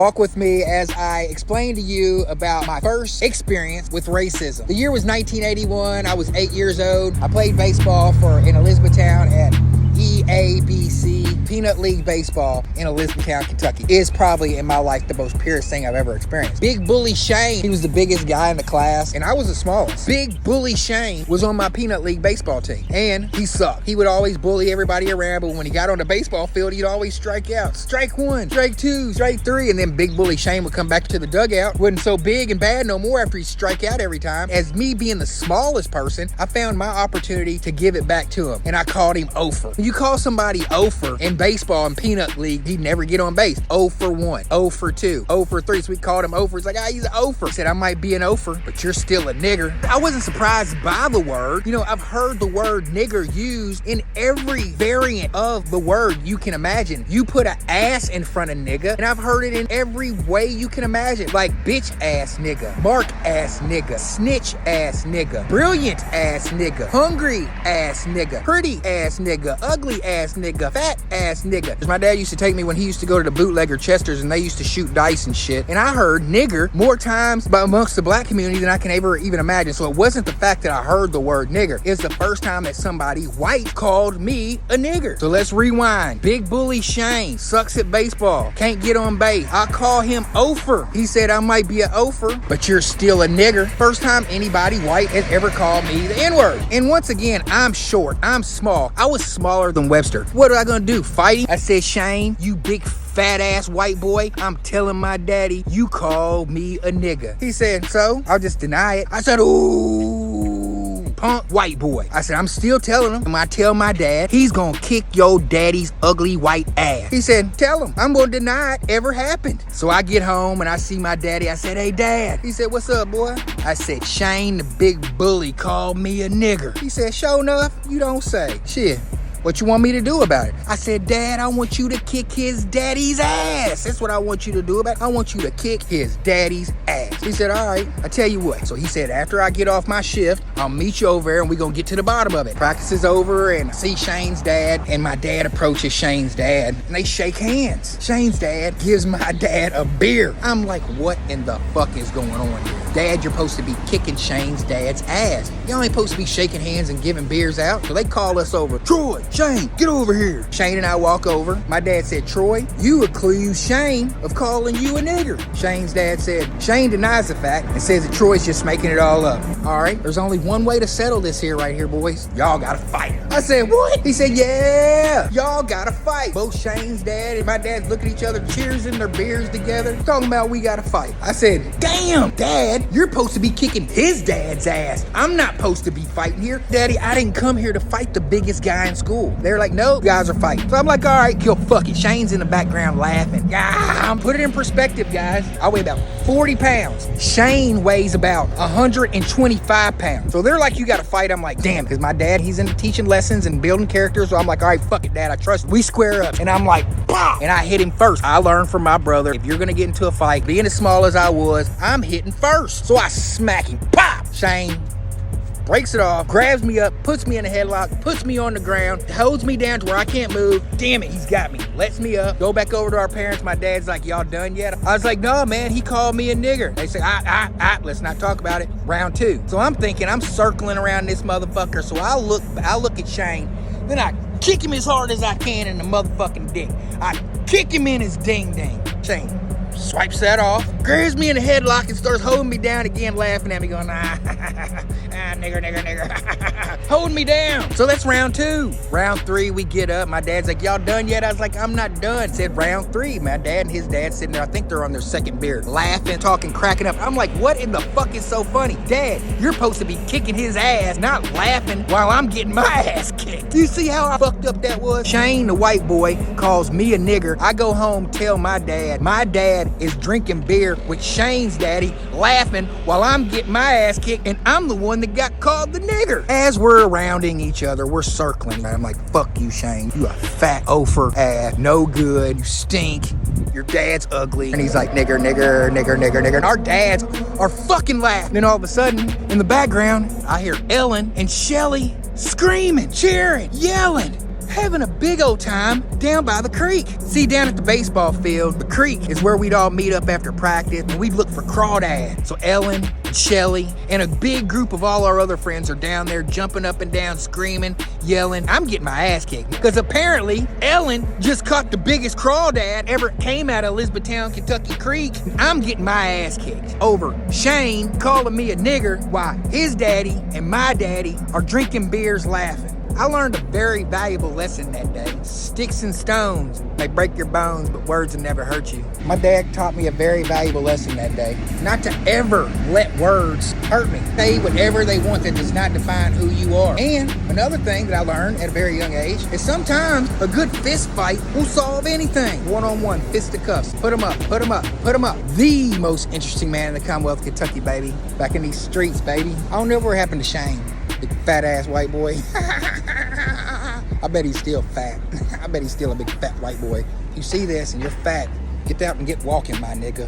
Walk with me as I explain to you about my first experience with racism. The year was 1981. I was 8 years old. I played baseball in Elizabethtown at EABC, Peanut League Baseball in Elizabethtown, Kentucky. Is probably in my life the most purest thing I've ever experienced. Big Bully Shane, he was the biggest guy in the class, and I was the smallest. Big Bully Shane was on my Peanut League baseball team, and he sucked. He would always bully everybody around, but when he got on the baseball field, he'd always strike out. Strike one, strike two, strike three, and then Big Bully Shane would come back to the dugout. Wasn't so big and bad no more after he'd strike out every time. As me being the smallest person, I found my opportunity to give it back to him, and I called him Ofer. When you call somebody Ofer in baseball and Peanut League, he'd never get on base. 0 for 1, 0 for 2, 0 for 3. So we called him Ofer. He's like, he's an Ofer. He said, I might be an Ofer, but you're still a nigger. I wasn't surprised by the word. You know, I've heard the word nigger used in every variant of the word you can imagine. You put an ass in front of nigga, and I've heard it in every way you can imagine. Like bitch ass nigga, mark ass nigga, snitch ass nigga, brilliant ass nigga, hungry ass nigga, pretty ass nigga, ugly ass nigga, fat ass nigga. Cause my dad used to take me when he used to go to the bootlegger Chester's and they used to shoot dice and shit. And I heard nigger more times amongst the black community than I can ever even imagine. So it wasn't the fact that I heard the word nigger. It's the first time that somebody white called me a nigger. So let's rewind. Big Bully Shane sucks at baseball. Can't get on base. I call him Ofer. He said I might be an Ofer, but you're still a nigger. First time anybody white has ever called me the N-word. And once again, I'm short. I'm small. I was smaller than Webster. What am I gonna do? Fight him? I said, Shane, you big fat ass white boy, I'm telling my daddy you called me a nigga. He said, so? I'll just deny it. I said, ooh, punk white boy. I said, I'm still telling him. When I tell my dad, he's gonna kick your daddy's ugly white ass. He said, tell him. I'm gonna deny it ever happened. So I get home and I see my daddy. I said, hey dad. He said, what's up, boy? I said, Shane the big bully called me a nigger. He said, sure enough, you don't say. Shit. What you want me to do about it? I said, Dad, I want you to kick his daddy's ass. That's what I want you to do about it. I want you to kick his daddy's ass. He said, all right, I tell you what. So he said, after I get off my shift, I'll meet you over there and we're going to get to the bottom of it. Practice is over and I see Shane's dad, and my dad approaches Shane's dad and they shake hands. Shane's dad gives my dad a beer. I'm like, what in the fuck is going on here? Dad, you're supposed to be kicking Shane's dad's ass. Y'all ain't supposed to be shaking hands and giving beers out. So they call us over. Troy, Shane, get over here. Shane and I walk over. My dad said, Troy, you accuse Shane of calling you a nigger. Shane's dad said, Shane denies the fact and says that Troy's just making it all up. All right, there's only one way to settle this here right here, boys. Y'all gotta fight. I said, what? He said, yeah, y'all gotta fight. Both Shane's dad and my dad look at each other, cheersing their beers together, talking about we gotta fight. I said, damn, Dad, you're supposed to be kicking his dad's ass. I'm not supposed to be fighting here. Daddy, I didn't come here to fight the biggest guy in school. They're like, no, you guys are fighting. So I'm like, all right, kill, fuck it. Shane's in the background laughing. Put it in perspective, guys. I weigh about 40 pounds. Shane weighs about 125 pounds. So they're like, you gotta fight. I'm like, damn, because my dad, he's into teaching lessons and building characters. So I'm like, all right, fuck it, Dad, I trust you. We square up. And I'm like, bah! And I hit him first. I learned from my brother, if you're gonna get into a fight, being as small as I was, I'm hitting first. So I smack him. Pop! Shane breaks it off, grabs me up, puts me in a headlock, puts me on the ground, holds me down to where I can't move. Damn it, he's got me. Lets me up, go back over to our parents. My dad's like, y'all done yet? I was like, no, man, he called me a nigger. They say, let's not talk about it. Round two. So I'm thinking, I'm circling around this motherfucker. So I look at Shane, then I kick him as hard as I can in the motherfucking dick. I kick him in his ding-ding. Shane swipes that off, grabs me in the headlock and starts holding me down again, laughing at me, going, nigger. Holding me down. So that's round two. Round three, we get up. My dad's like, y'all done yet? I was like, I'm not done. Said round three. My dad and his dad sitting there. I think they're on their second beer, laughing, talking, cracking up. I'm like, what in the fuck is so funny? Dad, you're supposed to be kicking his ass, not laughing while I'm getting my ass kicked. You see how fucked up that was? Shane, the white boy, calls me a nigger. I go home, tell my dad. My dad is drinking beer with Shane's daddy, laughing while I'm getting my ass kicked, and I'm the one that got called the nigger. As we're rounding each other, we're circling. I'm like, fuck you, Shane. You a fat ofer ass, no good, you stink. Your dad's ugly. And he's like, nigger. And our dads are fucking laughing. Then all of a sudden, in the background, I hear Ellen and Shelly screaming, cheering, yelling. having a big old time down by the creek. See, down at the baseball field, the creek is where we'd all meet up after practice, and we'd look for crawdads. So Ellen and Shelly and a big group of all our other friends are down there jumping up and down, screaming, yelling. I'm getting my ass kicked because apparently Ellen just caught the biggest crawdad ever came out of Elizabethtown, Kentucky Creek. I'm getting my ass kicked over Shane calling me a nigger while his daddy and my daddy are drinking beers laughing. I learned a very valuable lesson that day. Sticks and stones may break your bones, but words will never hurt you. My dad taught me a very valuable lesson that day. Not to ever let words hurt me. Say whatever they want that does not define who you are. And another thing that I learned at a very young age is sometimes a good fist fight will solve anything. One-on-one, fisticuffs. Put them up, put them up, put them up. The most interesting man in the Commonwealth of Kentucky, baby. Back in these streets, baby. I don't know what happened to Shane. Big fat ass white boy. I bet he's still fat. I bet he's still a big fat white boy. You see this and you're fat, get out and get walking, my nigga.